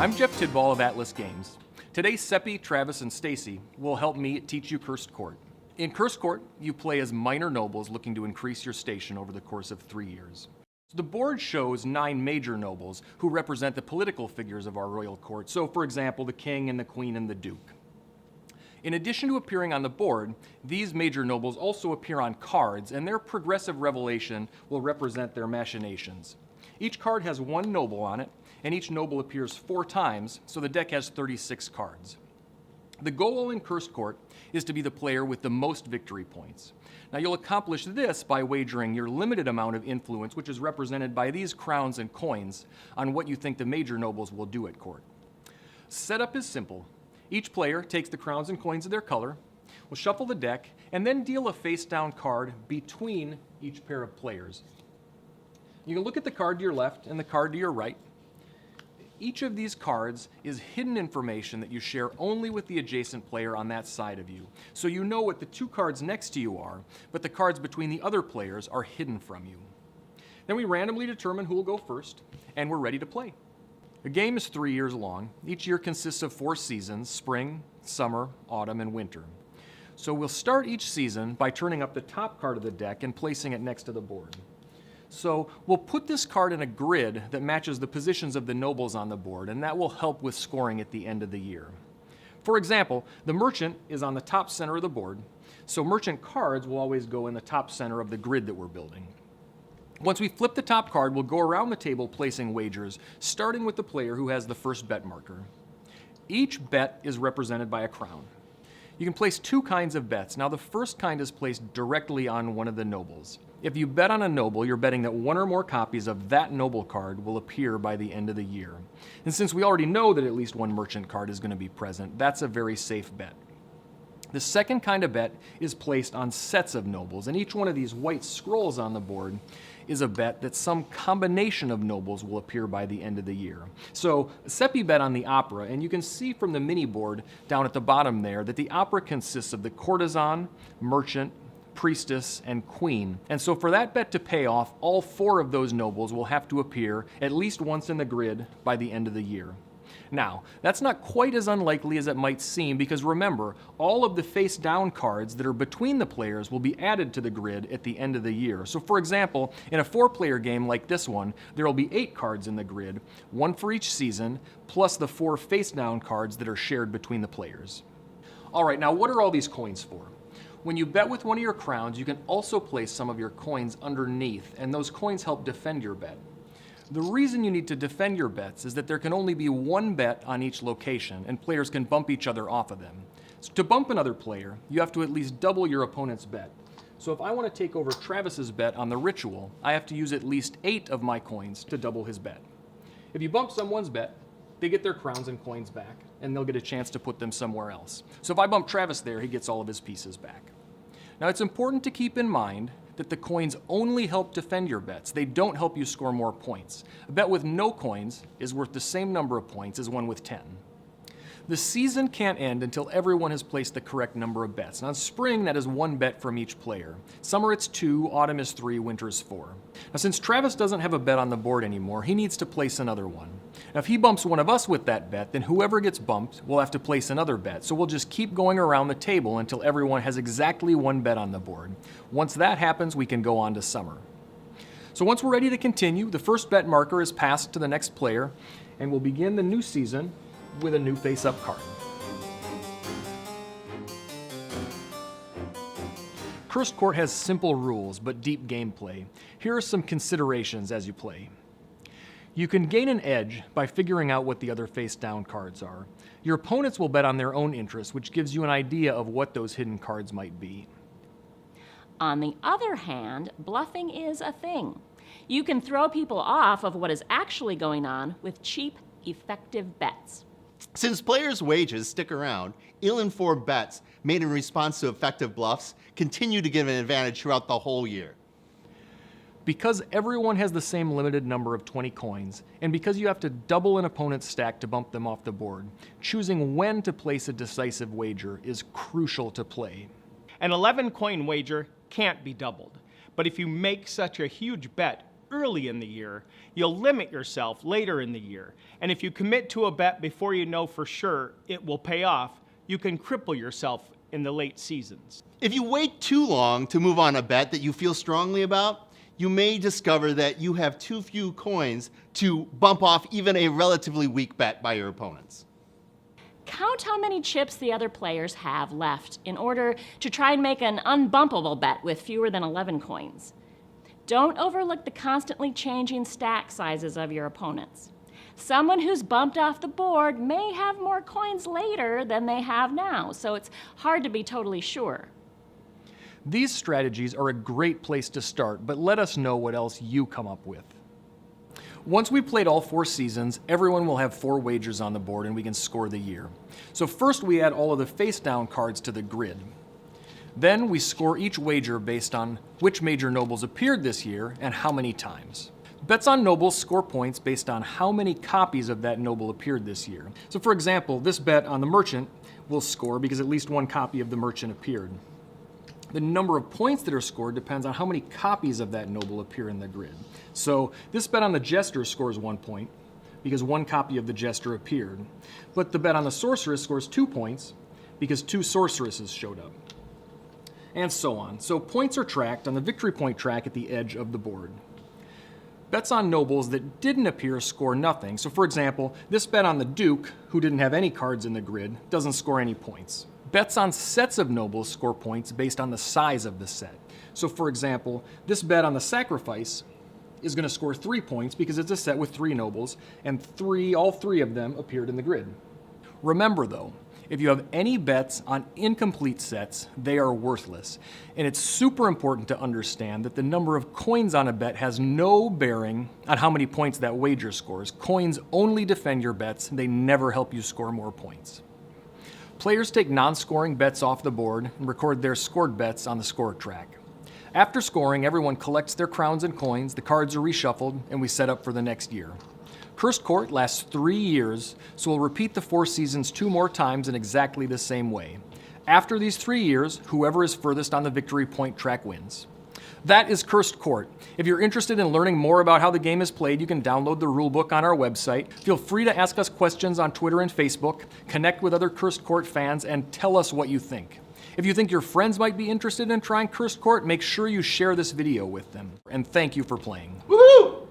I'm Jeff Tidball of Atlas Games. Today, Seppi, Travis, and Stacy will help me teach you Cursed Court. In Cursed Court, you play as minor nobles looking to increase your station over the course of 3 years. The board shows 9 major nobles who represent the political figures of our royal court. So, for example, the king and the queen and the duke. In addition to appearing on the board, these major nobles also appear on cards, and their progressive revelation will represent their machinations. Each card has 1 noble on it, and each noble appears 4 times, so the deck has 36 cards. The goal in Cursed Court is to be the player with the most victory points. Now you'll accomplish this by wagering your limited amount of influence, which is represented by these crowns and coins, on what you think the major nobles will do at court. Setup is simple. Each player takes the crowns and coins of their color, will shuffle the deck, and then deal a face-down card between each pair of players. You can look at the card to your left and the card to your right. Each of these cards is hidden information that you share only with the adjacent player on that side of you. So you know what the 2 cards next to you are, but the cards between the other players are hidden from you. Then we randomly determine who will go first, and we're ready to play. The game is 3 years long. Each year consists of 4 seasons: spring, summer, autumn, and winter. So we'll start each season by turning up the top card of the deck and placing it next to the board. So we'll put this card in a grid that matches the positions of the nobles on the board, and that will help with scoring at the end of the year. For example, the merchant is on the top center of the board, so merchant cards will always go in the top center of the grid that we're building. Once we flip the top card, we'll go around the table placing wagers, starting with the player who has the first bet marker. Each bet is represented by a crown. You can place 2 kinds of bets. Now the first kind is placed directly on one of the nobles. If you bet on a noble, you're betting that 1 or more copies of that noble card will appear by the end of the year. And since we already know that at least 1 merchant card is going to be present, that's a very safe bet. The second kind of bet is placed on sets of nobles, and each one of these white scrolls on the board is a bet that some combination of nobles will appear by the end of the year. So Seppi bet on the opera, and you can see from the mini board down at the bottom there that the opera consists of the courtesan, merchant, priestess, and queen. And so for that bet to pay off, all 4 of those nobles will have to appear at least once in the grid by the end of the year. Now, that's not quite as unlikely as it might seem, because remember, all of the face-down cards that are between the players will be added to the grid at the end of the year. So for example, in a 4-player game like this one, there will be 8 cards in the grid, 1 for each season, plus the 4 face-down cards that are shared between the players. All right, now what are all these coins for? When you bet with one of your crowns, you can also place some of your coins underneath, and those coins help defend your bet. The reason you need to defend your bets is that there can only be 1 bet on each location, and players can bump each other off of them. So to bump another player, you have to at least double your opponent's bet. So if I want to take over Travis's bet on the ritual, I have to use at least 8 of my coins to double his bet. If you bump someone's bet, they get their crowns and coins back, and they'll get a chance to put them somewhere else. So if I bump Travis there, he gets all of his pieces back. Now it's important to keep in mind that the coins only help defend your bets. They don't help you score more points. A bet with no coins is worth the same number of points as one with 10. The season can't end until everyone has placed the correct number of bets. Now in spring, that is 1 bet from each player. Summer it's 2, autumn is 3, winter is 4. Now since Travis doesn't have a bet on the board anymore, he needs to place another one. Now if he bumps one of us with that bet, then whoever gets bumped will have to place another bet. So we'll just keep going around the table until everyone has exactly 1 bet on the board. Once that happens, we can go on to summer. So once we're ready to continue, the first bet marker is passed to the next player, and we'll begin the new season with a new face-up card. Cursed Court has simple rules but deep gameplay. Here are some considerations as you play. You can gain an edge by figuring out what the other face-down cards are. Your opponents will bet on their own interests, which gives you an idea of what those hidden cards might be. On the other hand, bluffing is a thing. You can throw people off of what is actually going on with cheap, effective bets. Since players' wages stick around, ill-informed bets made in response to effective bluffs continue to give an advantage throughout the whole year. Because everyone has the same limited number of 20 coins, and because you have to double an opponent's stack to bump them off the board, choosing when to place a decisive wager is crucial to play. An 11-coin wager can't be doubled, but if you make such a huge bet, early in the year, you'll limit yourself later in the year. And if you commit to a bet before you know for sure it will pay off, you can cripple yourself in the late seasons. If you wait too long to move on a bet that you feel strongly about, you may discover that you have too few coins to bump off even a relatively weak bet by your opponents. Count how many chips the other players have left in order to try and make an unbumpable bet with fewer than 11 coins. Don't overlook the constantly changing stack sizes of your opponents. Someone who's bumped off the board may have more coins later than they have now, so it's hard to be totally sure. These strategies are a great place to start, but let us know what else you come up with. Once we've played all 4 seasons, everyone will have 4 wagers on the board and we can score the year. So first we add all of the face-down cards to the grid. Then we score each wager based on which major nobles appeared this year and how many times. Bets on nobles score points based on how many copies of that noble appeared this year. So for example, this bet on the merchant will score because at least 1 copy of the merchant appeared. The number of points that are scored depends on how many copies of that noble appear in the grid. So this bet on the jester scores 1 point because 1 copy of the jester appeared. But the bet on the sorceress scores 2 points because 2 sorceresses showed up. And so on. So points are tracked on the victory point track at the edge of the board. Bets on nobles that didn't appear score nothing. So for example, this bet on the duke, who didn't have any cards in the grid, doesn't score any points. Bets on sets of nobles score points based on the size of the set. So for example, this bet on the sacrifice is going to score 3 points because it's a set with 3 nobles, and all three of them appeared in the grid. Remember though, if you have any bets on incomplete sets, they are worthless. And it's super important to understand that the number of coins on a bet has no bearing on how many points that wager scores. Coins only defend your bets, they never help you score more points. Players take non-scoring bets off the board and record their scored bets on the score track. After scoring, everyone collects their crowns and coins, the cards are reshuffled, and we set up for the next year. Cursed Court lasts 3 years, so we'll repeat the 4 seasons 2 more times in exactly the same way. After these 3 years, whoever is furthest on the victory point track wins. That is Cursed Court. If you're interested in learning more about how the game is played, you can download the rulebook on our website. Feel free to ask us questions on Twitter and Facebook, connect with other Cursed Court fans, and tell us what you think. If you think your friends might be interested in trying Cursed Court, make sure you share this video with them. And thank you for playing. Woohoo!